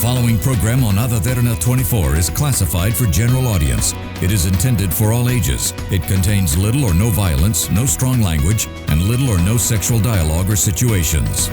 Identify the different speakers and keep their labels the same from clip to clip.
Speaker 1: following program on Ada Derana 24 is classified for general audience. It is intended for all ages. It contains little or no violence, no strong language, and little or no sexual dialogue or situations.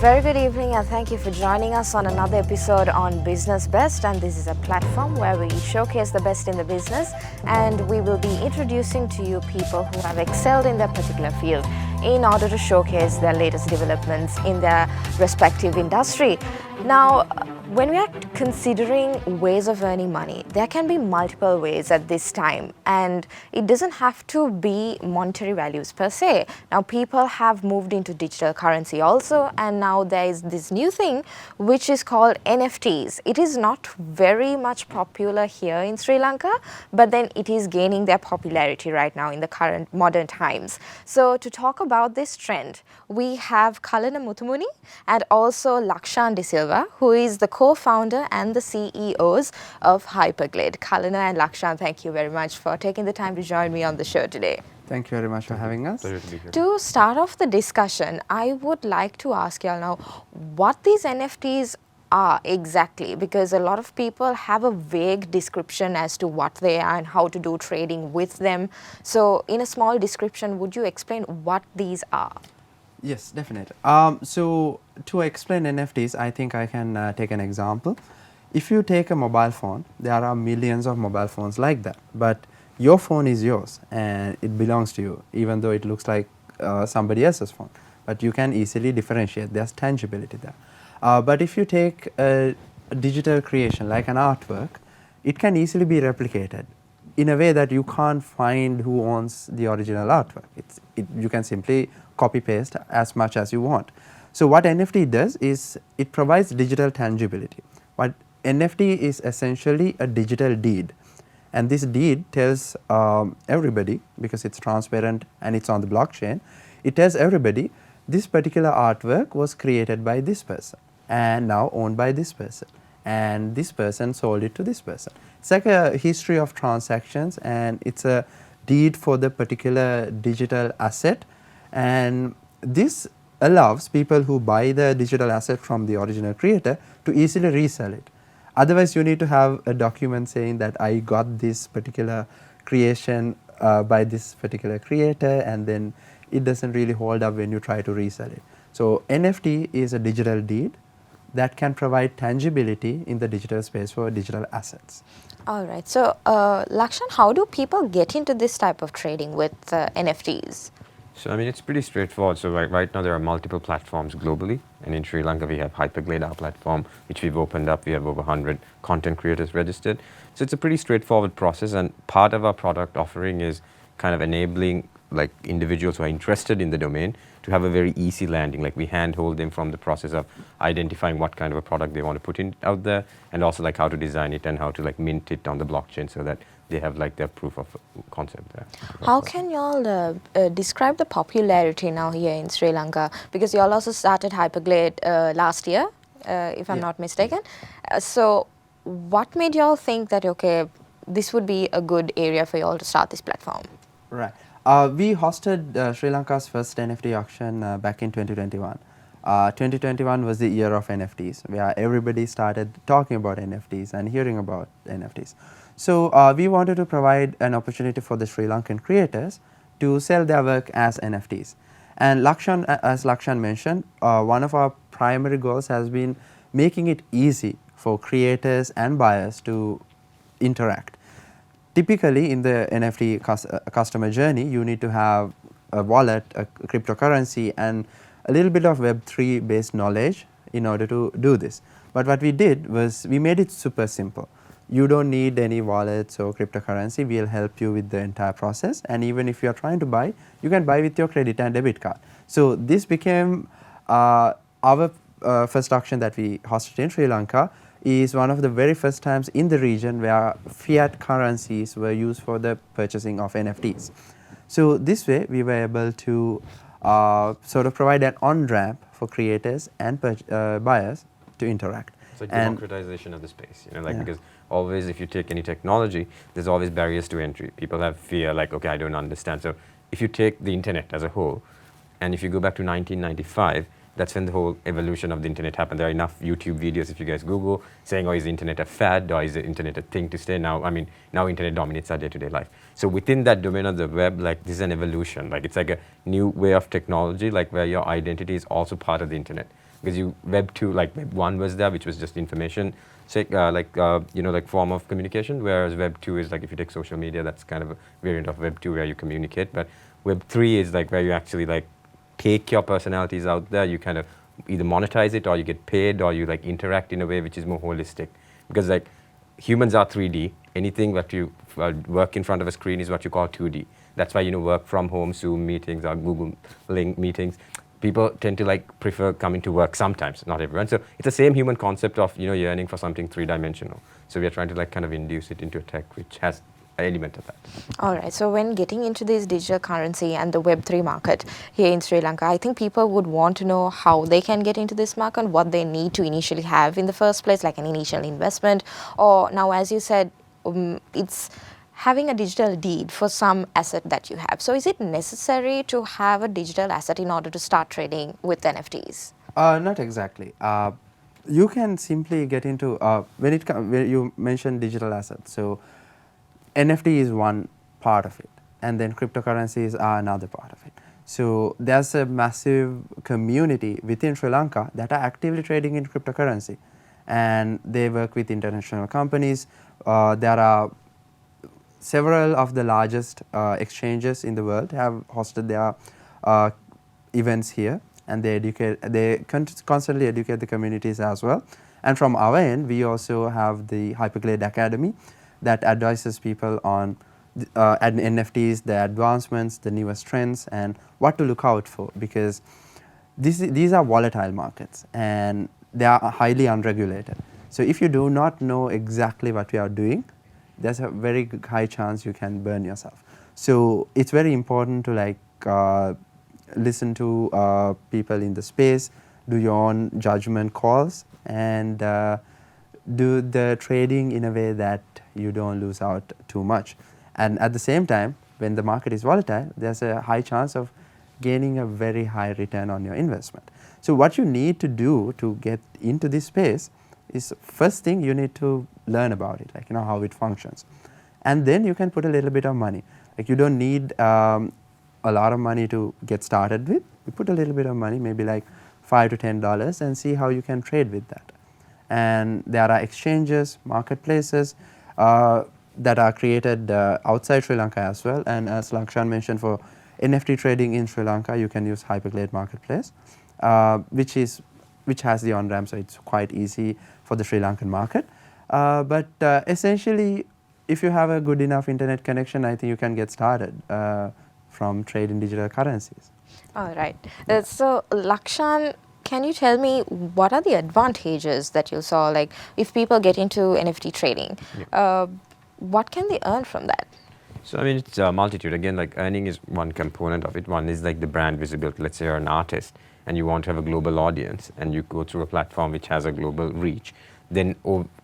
Speaker 2: Very good evening and thank you for joining us on another episode on Business Best, and this is a platform where we showcase the best in the business and we will be introducing to you people who have excelled in their particular field in order to showcase their latest developments in their respective industry. Now, when we are considering ways of earning money, there can be multiple ways at this time, and it doesn't have to be monetary values per se. Now, people have moved into digital currency also, and now there is this new thing which is called NFTs. It is not very much popular here in Sri Lanka, but then it is gaining their popularity right now in the current modern times. So, to talk about this trend, we have Kalana Muthumuni and also Lakshan Silva, who is the co-founder and the CEOs of Hyperglade. Kalana and Lakshan, thank you very much for taking the time to join me on the show today.
Speaker 3: Thank you very much for having us.
Speaker 2: To start off the discussion, I would like to ask you all now what these NFTs are exactly, because a lot of people have a vague description as to what they are and how to do trading with them. So in a small description, would you explain what these are?
Speaker 3: Yes, definitely. So to explain NFTs, I think I can take an example. If you take a mobile phone, there are millions of mobile phones like that, but your phone is yours and it belongs to you, even though it looks like somebody else's phone. But you can easily differentiate. There's tangibility there. But if you take a digital creation like an artwork, it can easily be replicated in a way that you can't find who owns the original artwork. You can simply copy paste as much as you want. So what NFT does is it provides digital tangibility. What NFT is essentially a digital deed, and this deed tells everybody, because it's transparent and it's on the blockchain, it tells everybody this particular artwork was created by this person and now owned by this person, and this person sold it to this person. It's like a history of transactions, and it's a deed for the particular digital asset, and this allows people who buy the digital asset from the original creator to easily resell it. Otherwise, you need to have a document saying that I got this particular creation by this particular creator, and then it doesn't really hold up when you try to resell it. So NFT is a digital deed that can provide tangibility in the digital space for digital assets.
Speaker 2: All right. So, Lakshan, how do people get into this type of trading with NFTs?
Speaker 4: So, I mean, it's pretty straightforward. So, right now there are multiple platforms globally, and in Sri Lanka we have Hyperglade, our platform, which we've opened up. We have over 100 content creators registered. So, it's a pretty straightforward process, and part of our product offering is kind of enabling like individuals who are interested in the domain to have a very easy landing. Like we handhold them from the process of identifying what kind of a product they want to put in out there, and also like how to design it and how to like mint it on the blockchain so that they have like their proof of concept there.
Speaker 2: How can you all describe the popularity now here in Sri Lanka? Because you all also started Hyperglade last year, if I'm not mistaken. So what made you all think that, okay, this would be a good area for you all to start this platform?
Speaker 3: Right. We hosted Sri Lanka's first NFT auction back in 2021. 2021 was the year of NFTs, where everybody started talking about NFTs and hearing about NFTs. So we wanted to provide an opportunity for the Sri Lankan creators to sell their work as NFTs. And Lakshan, as Lakshan mentioned, one of our primary goals has been making it easy for creators and buyers to interact. Typically, in the NFT customer journey, you need to have a wallet, a cryptocurrency, and a little bit of Web3 based knowledge in order to do this. But what we did was we made it super simple. You don't need any wallets or cryptocurrency. We'll help you with the entire process. And even if you're trying to buy, you can buy with your credit and debit card. So this became our first auction that we hosted in Sri Lanka. Is one of the very first times in the region where fiat currencies were used for the purchasing of NFTs. So this way we were able to sort of provide an on-ramp for creators and buyers to interact.
Speaker 4: It's like
Speaker 3: And
Speaker 4: democratization of the space, you know, like
Speaker 3: Yeah.
Speaker 4: because always if you take any technology, there's always barriers to entry. People have fear, like, okay, I don't understand. So if you take the internet as a whole, and if you go back to 1995, that's when the whole evolution of the internet happened. There are enough YouTube videos, if you guys Google, saying, oh, is the internet a fad, or is the internet a thing to stay now? I mean, now internet dominates our day-to-day life. So within that domain of the web, like, this is an evolution. Like, it's like a new way of technology, like, where your identity is also part of the internet. Because Web 2, like Web 1 was there, which was just information, like form of communication, whereas Web 2 is like, if you take social media, that's kind of a variant of Web 2 where you communicate. But Web 3 is like where you actually like take your personalities out there, you kind of either monetize it or you get paid or you like interact in a way which is more holistic. Because like humans are 3D, anything that you work in front of a screen is what you call 2D. That's why, you know, work from home, Zoom meetings or Google Link meetings, people tend to like prefer coming to work sometimes, not everyone. So it's the same human concept of, you know, yearning for something three-dimensional. So we are trying to like kind of induce it into a tech which has an element of that.
Speaker 2: All right. So when getting into this digital currency and the Web3 market here in Sri Lanka, I think people would want to know how they can get into this market, what they need to initially have in the first place, like an initial investment, or now, as you said, it's having a digital deed for some asset that you have. So is it necessary to have a digital asset in order to start trading with NFTs?
Speaker 3: Not exactly. You can simply get into, when you mentioned digital assets, so NFT is one part of it, and then cryptocurrencies are another part of it. So there's a massive community within Sri Lanka that are actively trading in cryptocurrency, and they work with international companies. There are several of the largest exchanges in the world have hosted their events here, and they constantly educate the communities as well. And from our end, we also have the Hyperglade Academy that advises people on NFTs, the advancements, the newest trends, and what to look out for, because these are volatile markets and they are highly unregulated. So if you do not know exactly what we are doing, there's a very high chance you can burn yourself. So it's very important to like listen to people in the space, do your own judgment calls, and do the trading in a way that you don't lose out too much. And at the same time, when the market is volatile, there's a high chance of gaining a very high return on your investment. So what you need to do to get into this space is, first thing, you need to learn about it, like, you know, how it functions. And then you can put a little bit of money. Like, you don't need a lot of money to get started with. You put a little bit of money, maybe like $5 to $10, and see how you can trade with that. And there are exchanges, marketplaces that are created outside Sri Lanka as well. And as Lakshan mentioned, for NFT trading in Sri Lanka, you can use Hyperglade Marketplace, which has the on-ramp, so it's quite easy for the Sri Lankan market. But essentially, if you have a good enough internet connection, I think you can get started from trading digital currencies.
Speaker 2: All right. So Lakshan, can you tell me what are the advantages that you saw? Like, if people get into NFT trading, what can they earn from that?
Speaker 4: So I mean, it's a multitude. Again, like earning is one component of it. One is like the brand visibility. Let's say you're an artist and you want to have a global audience, and you go through a platform which has a global reach. Then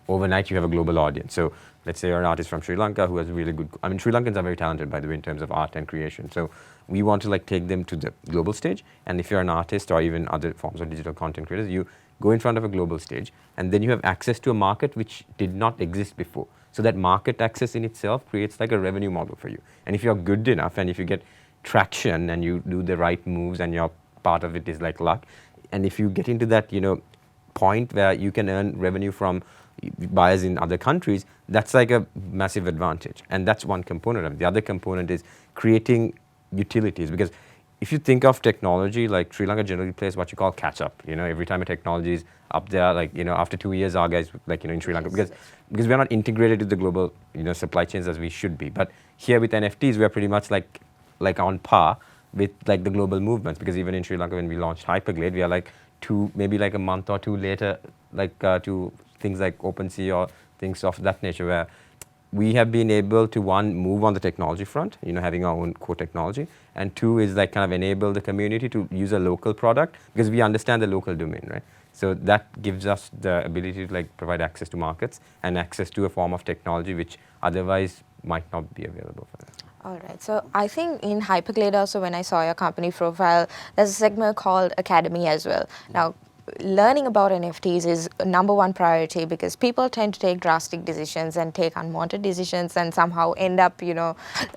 Speaker 4: overnight you have a global audience. So let's say you're an artist from Sri Lanka who has really good, I mean, Sri Lankans are very talented, by the way, in terms of art and creation. So we want to like take them to the global stage. And if you're an artist or even other forms of digital content creators, you go in front of a global stage, and then you have access to a market which did not exist before. So that market access in itself creates like a revenue model for you. And if you're good enough, and if you get traction and you do the right moves, and your part of it is like luck, and if you get into that, you know, point where you can earn revenue from buyers in other countries, that's like a massive advantage. And that's one component of it. The other component is creating utilities, because if you think of technology, like Sri Lanka generally plays what you call catch up. You know, every time a technology is up there, like, you know, after 2 years, our guys, like, you know, in Sri Lanka, because we're not integrated with the global, you know, supply chains as we should be. But here with NFTs, we're pretty much like on par with like the global movements, because even in Sri Lanka, when we launched Hyperglade, we are like maybe like a month or two later, like to things like OpenSea or things of that nature, where we have been able to, one, move on the technology front, having our own core technology, and two is like kind of enable the community to use a local product because we understand the local domain, right? So that gives us the ability to like provide access to markets and access to a form of technology which otherwise might not be available for them.
Speaker 2: All right. So I think in Hyperglade also, when I saw your company profile, there's a segment called Academy as well. Now, learning about NFTs is number one priority because people tend to take drastic decisions and take unwanted decisions and somehow end up,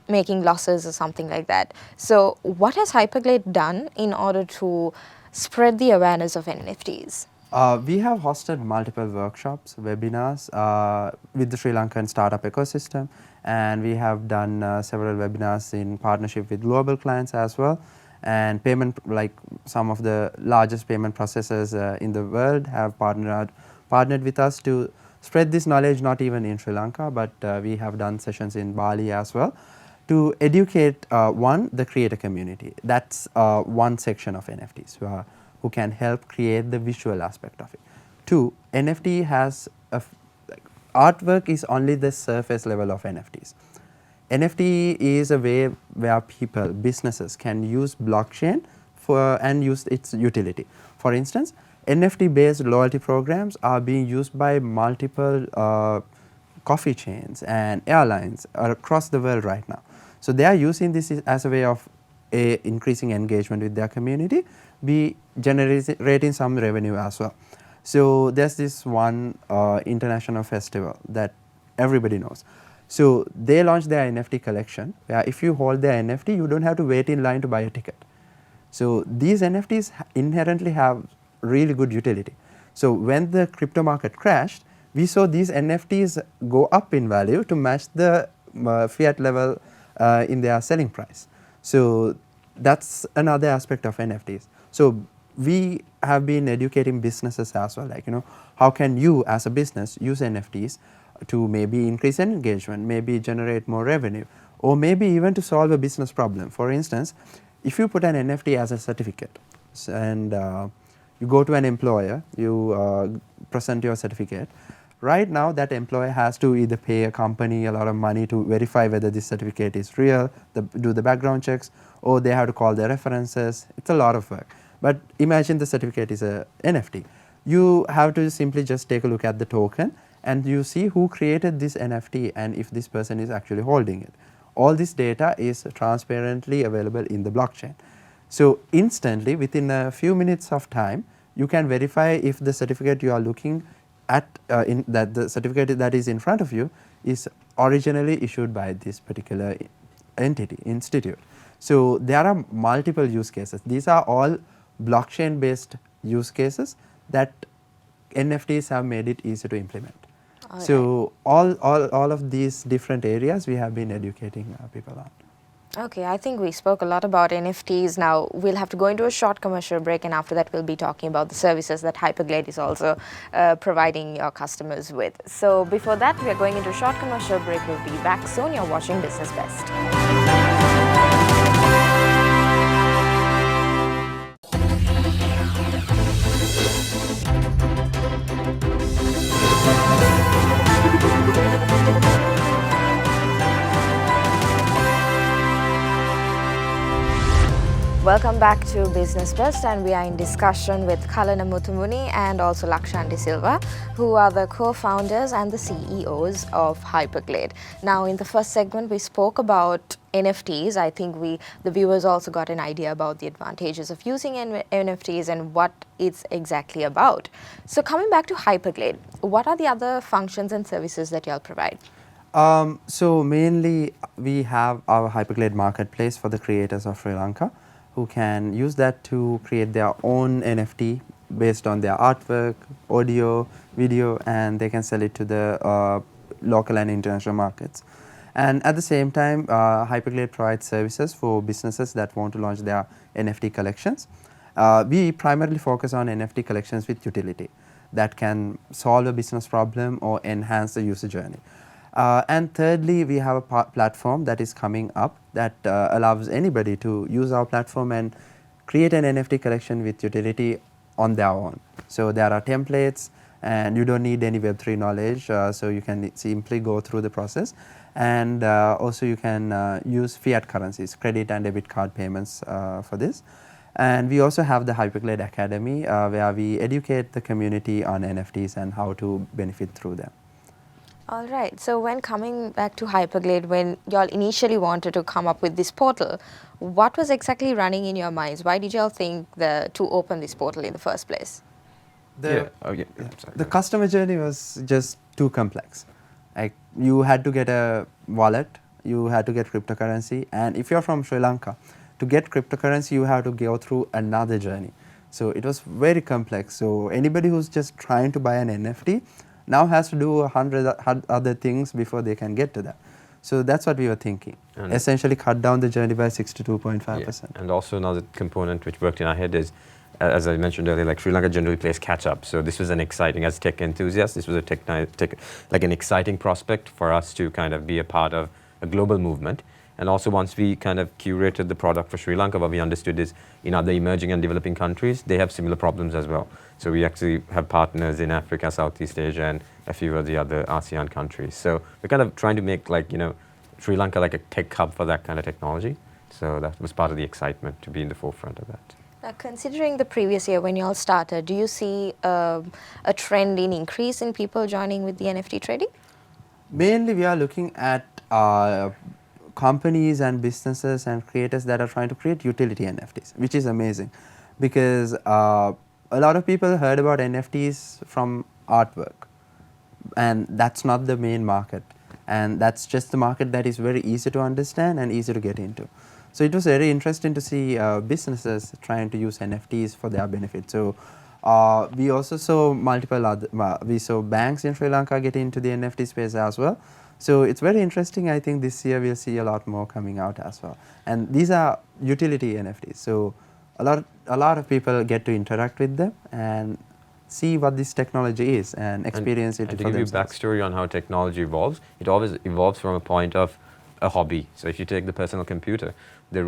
Speaker 2: making losses or something like that. So what has Hyperglade done in order to spread the awareness of NFTs?
Speaker 3: We have hosted multiple workshops, webinars with the Sri Lankan startup ecosystem, and we have done several webinars in partnership with global clients as well. And payment, like some of the largest payment processors in the world have partnered with us to spread this knowledge, not even in Sri Lanka, but we have done sessions in Bali as well to educate, one, the creator community. That's one section of NFTs who can help create the visual aspect of it. Two, NFT has artwork is only the surface level of NFTs. NFT is a way where people, businesses can use blockchain and use its utility. For instance, NFT-based loyalty programs are being used by multiple coffee chains and airlines across the world right now. So they are using this as a way of increasing engagement with their community, be generating some revenue as well. So there's this one international festival that everybody knows. So they launched their NFT collection where if you hold their NFT, you don't have to wait in line to buy a ticket. So these NFTs inherently have really good utility. So when the crypto market crashed, we saw these NFTs go up in value to match the fiat level in their selling price. So that's another aspect of NFTs. So we have been educating businesses as well, like, how can you as a business use NFTs to maybe increase engagement, maybe generate more revenue, or maybe even to solve a business problem. For instance, if you put an NFT as a certificate and you go to an employer, you present your certificate, right now that employer has to either pay a company a lot of money to verify whether this certificate is real, do the background checks, or they have to call their references. It's a lot of work. But imagine the certificate is a NFT. You have to simply just take a look at the token and you see who created this NFT and if this person is actually holding it. All this data is transparently available in the blockchain. So instantly, within a few minutes of time, you can verify if the certificate you are looking at, that the certificate that is in front of you is originally issued by this particular entity, institute. So there are multiple use cases. These are all blockchain based use cases that NFTs have made it easy to implement. So all of these different areas we have been educating people on.
Speaker 2: Okay, I think we spoke a lot about NFTs. Now we'll have to go into a short commercial break, and after that we'll be talking about the services that Hyperglade is also providing your customers with. So before that, we are going into a short commercial break. We'll be back soon. You're watching Business Best. Welcome back to Business Best, and we are in discussion with Kalana Muthumuni and also Lakshan Silva, who are the co-founders and the CEOs of Hyperglade. Now, in the first segment, we spoke about NFTs. I think the viewers also got an idea about the advantages of using NFTs and what it's exactly about. So coming back to Hyperglade, what are the other functions and services that y'all provide?
Speaker 3: So mainly we have our Hyperglade marketplace for the creators of Sri Lanka, who can use that to create their own NFT based on their artwork, audio, video, and they can sell it to the local and international markets. And at the same time, Hyperglade provides services for businesses that want to launch their NFT collections. We primarily focus on NFT collections with utility that can solve a business problem or enhance the user journey. And thirdly, we have a platform that is coming up that allows anybody to use our platform and create an NFT collection with utility on their own. So there are templates and you don't need any Web3 knowledge, so you can simply go through the process. And also you can use fiat currencies, credit and debit card payments for this. And we also have the Hyperglade Academy where we educate the community on NFTs and how to benefit through them.
Speaker 2: All right. So when coming back to Hyperglade, when y'all initially wanted to come up with this portal, what was exactly running in your minds? Why did y'all think to open this portal in the first place?
Speaker 3: The
Speaker 4: Sorry,
Speaker 3: customer journey was just too complex. Like, you had to get a wallet, you had to get cryptocurrency, and if you're from Sri Lanka, to get cryptocurrency you have to go through another journey. So it was very complex. So anybody who's just trying to buy an NFT now has to do 100 other things before they can get to that. So that's what we were thinking. And essentially cut down the journey by 62.5%.
Speaker 4: And also another component which worked in our head is, as I mentioned earlier, like Sri Lanka generally plays catch up. So this was an exciting, as tech enthusiasts, this was like an exciting prospect for us to kind of be a part of a global movement. And also once we kind of curated the product for Sri Lanka, what we understood is in other emerging and developing countries, they have similar problems as well. So we actually have partners in Africa, Southeast Asia, and a few of the other ASEAN countries. So we're kind of trying to make, like, Sri Lanka like a tech hub for that kind of technology. So that was part of the excitement, to be in the forefront of that.
Speaker 2: Now, considering the previous year when you all started, do you see a trend in increase in people joining with the NFT trading?
Speaker 3: Mainly we are looking at companies and businesses and creators that are trying to create utility NFTs, which is amazing because a lot of people heard about NFTs from artwork, and that's not the main market, and that's just the market that is very easy to understand and easy to get into. So it was very interesting to see businesses trying to use NFTs for their benefit. So we also saw we saw banks in Sri Lanka get into the NFT space as well. So it's very interesting. I think this year we'll see a lot more coming out as well. And these are utility NFTs. So a lot of people get to interact with them and see what this technology is and experience it for themselves.
Speaker 4: And to give you backstory on how technology evolves, it always evolves from a point of a hobby. So if you take the personal computer, the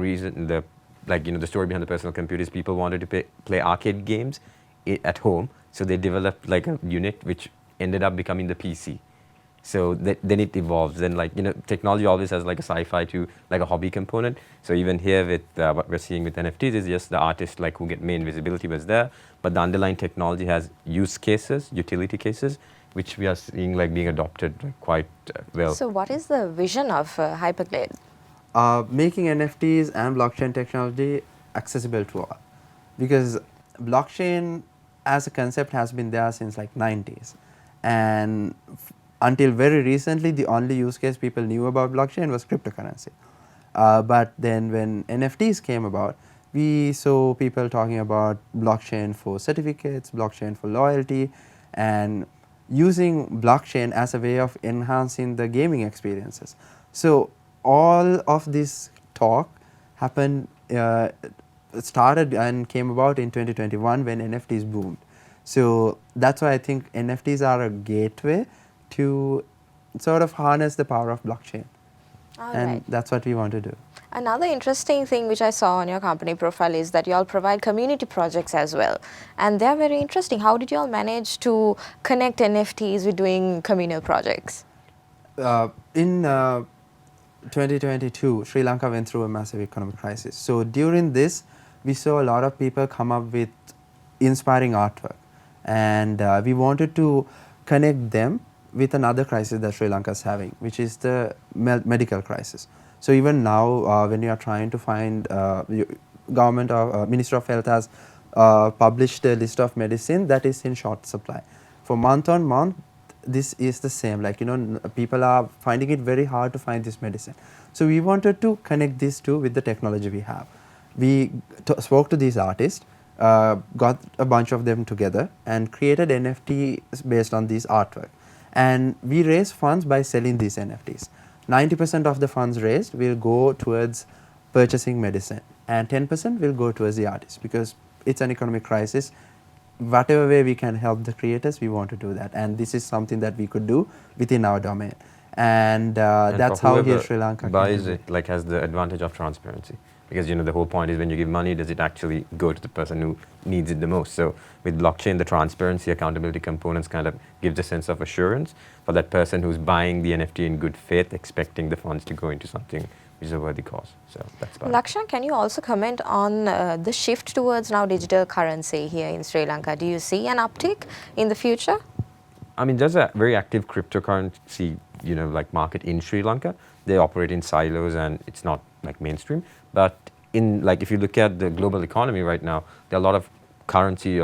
Speaker 4: story behind the personal computer is people wanted to play arcade games at home. So they developed like a unit which ended up becoming the PC. So then it evolves. Then technology always has like a sci-fi to like a hobby component. So even here with what we're seeing with NFTs is just the artist who get main visibility was there, but the underlying technology has use cases, utility cases, which we are seeing being adopted quite well.
Speaker 2: So what is the vision of Hyperglade?
Speaker 3: Making NFTs and blockchain technology accessible to all, because blockchain as a concept has been there since 90s, and until very recently, the only use case people knew about blockchain was cryptocurrency. But then when NFTs came about, we saw people talking about blockchain for certificates, blockchain for loyalty, and using blockchain as a way of enhancing the gaming experiences. So all of this talk happened, started and came about in 2021 when NFTs boomed. So that's why I think NFTs are a gateway to sort of harness the power of blockchain. That's what we want to do.
Speaker 2: Another interesting thing which I saw on your company profile is that you all provide community projects as well. And they're very interesting. How did you all manage to connect NFTs with doing communal projects?
Speaker 3: In 2022, Sri Lanka went through a massive economic crisis. So during this, we saw a lot of people come up with inspiring artwork. And we wanted to connect them with another crisis that Sri Lanka is having, which is the medical crisis. So even now, when you are trying to find, government or Minister of Health has published a list of medicine that is in short supply. For month on month, this is the same. People are finding it very hard to find this medicine. So we wanted to connect these two with the technology we have. We spoke to these artists, got a bunch of them together and created NFTs based on these artwork. And we raise funds by selling these NFTs. 90% of the funds raised will go towards purchasing medicine, and 10% will go towards the artist, because it's an economic crisis. Whatever way we can help the creators, we want to do that. And this is something that we could do within our domain. And that's how here Sri Lanka
Speaker 4: buys it, has the advantage of transparency. because the whole point is when you give money, does it actually go to the person who needs it the most? So with blockchain, the transparency, accountability components kind of gives a sense of assurance for that person who's buying the NFT in good faith, expecting the funds to go into something which is a worthy cause. So that's about it.
Speaker 2: Lakshan, can you also comment on the shift towards now digital currency here in Sri Lanka? Do you see an uptick in the future?
Speaker 4: I mean, there's a very active cryptocurrency, like market in Sri Lanka. They operate in silos and it's not like mainstream. But if you look at the global economy right now, there are a lot of currency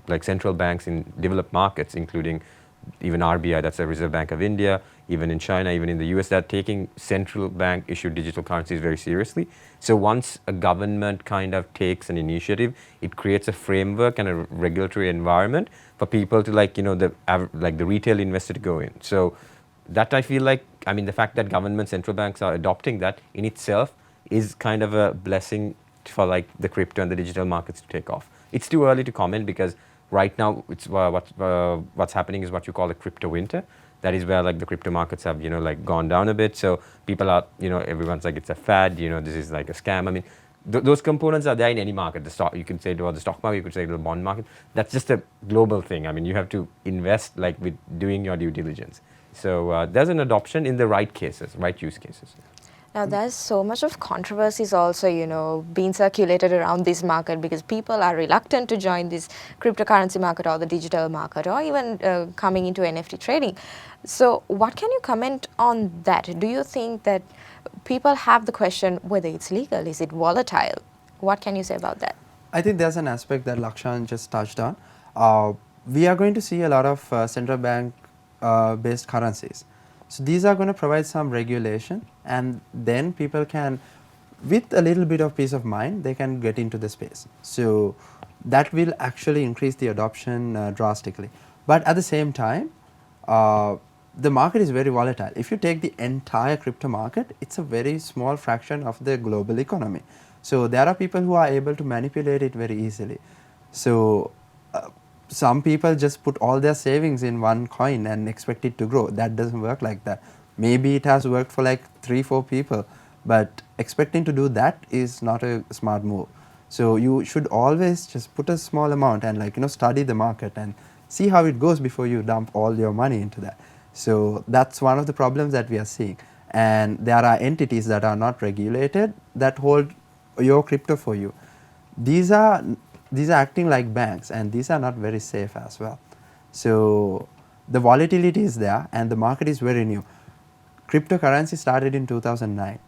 Speaker 4: like central banks in developed markets, including even RBI, that's the Reserve Bank of India, even in China, even in the US, that are taking central bank issued digital currencies very seriously. So once a government kind of takes an initiative, it creates a framework and a regulatory environment for people to the retail investor to go in. So that I feel like, I mean, the fact that government central banks are adopting that in itself is kind of a blessing for like the crypto and the digital markets to take off. It's too early to comment because right now it's what's happening is what you call a crypto winter. That is where like the crypto markets have gone down a bit. So people are everyone's like it's a fad. This is like a scam. I mean, those components are there in any market. The stock, you can say to the stock market, you could say to the bond market. That's just a global thing. I mean, you have to invest like with doing your due diligence. So there's an adoption in the right cases, right use cases.
Speaker 2: Now, there's so much of controversies also, being circulated around this market because people are reluctant to join this cryptocurrency market or the digital market or even coming into NFT trading. So what can you comment on that? Do you think that people have the question whether it's legal? Is it volatile? What can you say about that?
Speaker 3: I think there's an aspect that Lakshan just touched on. We are going to see a lot of central bank based currencies. So these are going to provide some regulation, and then people can, with a little bit of peace of mind, they can get into the space. So that will actually increase the adoption drastically. But at the same time, the market is very volatile. If you take the entire crypto market, it's a very small fraction of the global economy. So there are people who are able to manipulate it very easily. So some people just put all their savings in one coin and expect it to grow. That doesn't work like that. Maybe it has worked for like 3-4 people, but expecting to do that is not a smart move. So you should always just put a small amount and study the market and see how it goes before you dump all your money into that. So that's one of the problems that we are seeing. And there are entities that are not regulated that hold your crypto for you. These are acting like banks, and these are not very safe as well. So the volatility is there and the market is very new. Cryptocurrency started in 2009.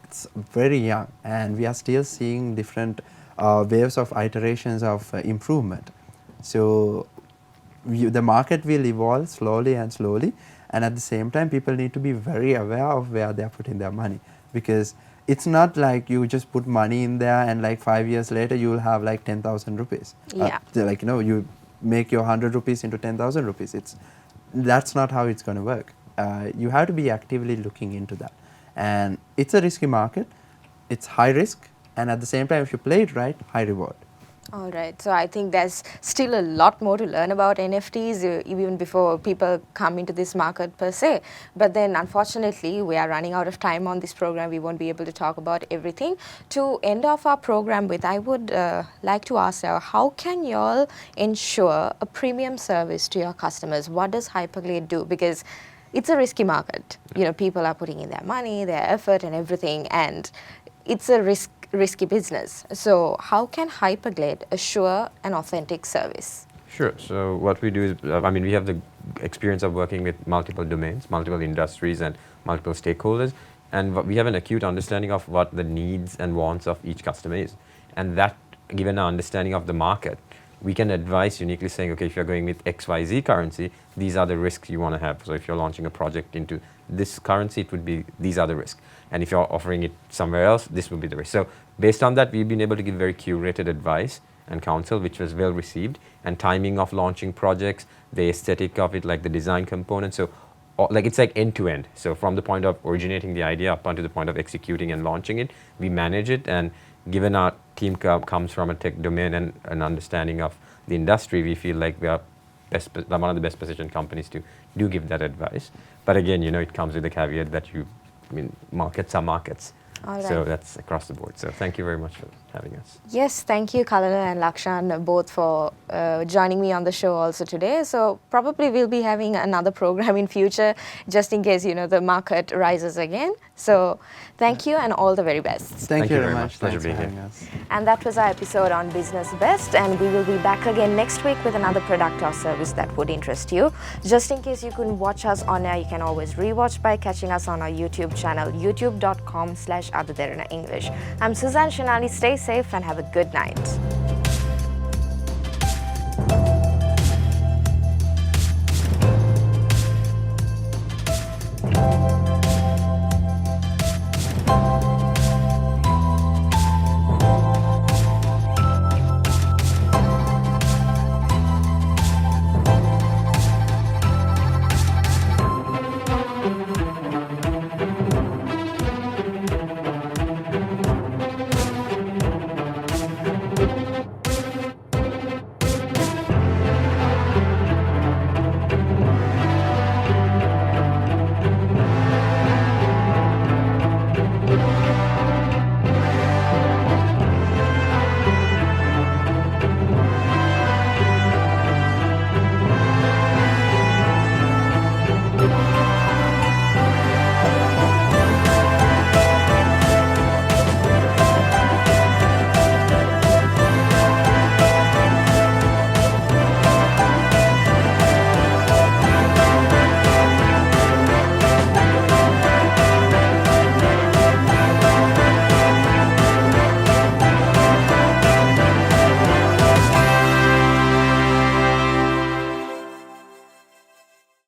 Speaker 3: It's very young and we are still seeing different waves of iterations of improvement. So the market will evolve slowly and slowly, and at the same time people need to be very aware of where they are putting their money, because it's not like you just put money in there and like 5 years later you will have like 10,000 rupees.
Speaker 2: Yeah.
Speaker 3: You make your 100 rupees into 10,000 rupees. That's not how it's going to work. You have to be actively looking into that. And it's a risky market. It's high risk, and at the same time, if you play it right, high reward.
Speaker 2: All right. So I think there's still a lot more to learn about NFTs even before people come into this market per se. But then unfortunately, we are running out of time on this program. We won't be able to talk about everything. To end off our program with, I would like to ask you, how can you all ensure a premium service to your customers? What does Hyperglade do? Because it's a risky market. People are putting in their money, their effort and everything, and it's a risky business. So how can Hyperglade assure an authentic service?
Speaker 4: Sure. So what we do is, we have the experience of working with multiple domains, multiple industries and multiple stakeholders, and we have an acute understanding of what the needs and wants of each customer is. And that, given our understanding of the market, we can advise uniquely saying, okay, if you're going with XYZ currency, these are the risks you want to have. So if you're launching a project into this currency, it would be, these are the risks. And if you're offering it somewhere else, this will be the risk. So based on that, we've been able to give very curated advice and counsel, which was well received, and timing of launching projects, the aesthetic of it, like the design component. So it's like end to end. So from the point of originating the idea up unto the point of executing and launching it, we manage it. And given our team comes from a tech domain and an understanding of the industry, we feel like we are one of the best positioned companies to give that advice. But again, it comes with the caveat that markets are markets.
Speaker 2: All right.
Speaker 4: So that's across the board. So thank you very much for having us.
Speaker 2: Yes, thank you, Kalana and Lakshan, both for joining me on the show also today. So probably we'll be having another program in future, just in case, you know, the market rises again. So thank you and all the very best.
Speaker 3: Thank you very much.
Speaker 4: Pleasure
Speaker 3: Thanks
Speaker 4: being
Speaker 3: for
Speaker 4: here.
Speaker 3: having us.
Speaker 2: And that was our episode on Business Best, and we will be back again next week with another product or service that would interest you. Just in case you couldn't watch us on air, you can always rewatch by catching us on our YouTube channel, youtube.com/Derana English. I'm Suzanne Shinali. Stay safe and have a good night.